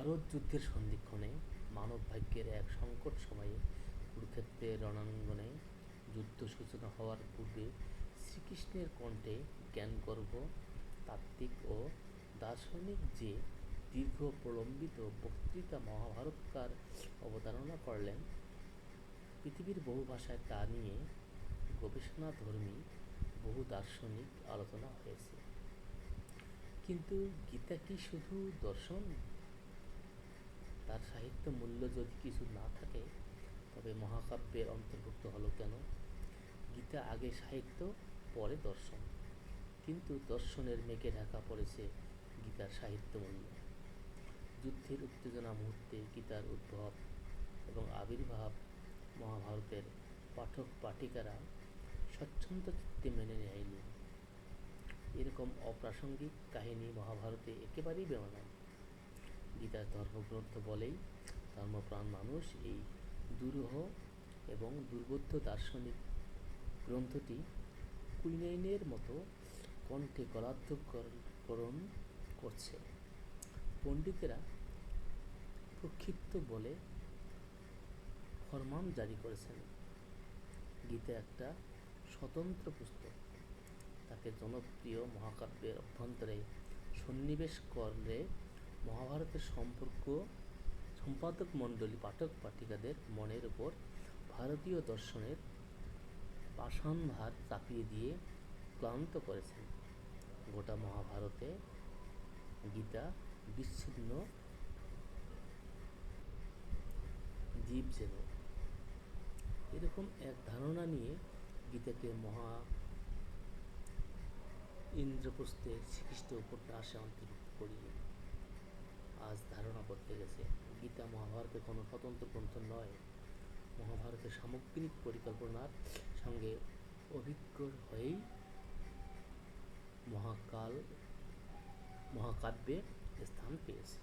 ভারত যুদ্ধের সন্ধিক্ষণে মানব ভাগ্যের এক সংকট সময়ে কুরুক্ষেত্রের রণাঙ্গনে যুদ্ধ সূচনা হওয়ার পূর্বে শ্রীকৃষ্ণের কণ্ঠে জ্ঞানগর্ভ তাত্ত্বিক ও দার্শনিক যে দীর্ঘ প্রলম্বিত বক্তৃতা মহাভারতকার অবতারণা করলেন, পৃথিবীর বহু ভাষায় তা নিয়ে গবেষণাধর্মী বহু দার্শনিক আলোচনা হয়েছে। কিন্তু গীতা কি শুধু দর্শন? তার সাহিত্য মূল্য যদি কিছু না থাকে, তবে মহাকাব্যের অন্তর্ভুক্ত হলো কেন? গীতা আগে সাহিত্য, পরে দর্শন, কিন্তু দর্শনের মেঘে ঢাকা পড়েছে গীতার সাহিত্য মূল্য। যুদ্ধের উত্তেজনা মুহূর্তে গীতার উদ্ভব এবং আবির্ভাব মহাভারতের পাঠক পাঠিকারা স্বচ্ছন্দ চিত্তে মেনে নেয়নি। এরকম অপ্রাসঙ্গিক কাহিনী মহাভারতে একেবারেই বেমানান। গীতার ধর্মগ্রন্থ বলেই ধর্মপ্রাণ মানুষ এই দুরূহ এবং দুর্বোধ্য দার্শনিক গ্রন্থটি কুইনাইনের মতো কণ্ঠে গলাধঃকরণ করছে। পণ্ডিতেরা প্রক্ষিপ্ত বলে ফরমান জারি করেছেন। গীতা একটা স্বতন্ত্র পুস্তক, তাকে জনপ্রিয় মহাকাব্যের অভ্যন্তরে সন্নিবেশ করলে মহাভারতের সম্পাদক মণ্ডলী পাঠক পাঠিকাদের মনের উপর ভারতীয় দর্শনের পাষাণভার চাপিয়ে দিয়ে ক্লান্ত করেছেন। গোটা মহাভারতে গীতা বিচ্ছিন্ন জীব যেন, এরকম এক ধারণা নিয়ে গীতাকে মহা ইন্দ্রপ্রস্থের শ্রীকৃষ্ণ উপন্যাসে অন্তর্ভুক্ত করিয়ে আজ ধারণা বদলে গেছে। গীতা মহাভারতের কোনো স্বতন্ত্র গ্রন্থ নয়, মহাভারতের সামগ্রিক পরিকল্পনার সঙ্গে অভিজ্ঞ হয়েই মহাকাব্যে স্থান পেয়েছে।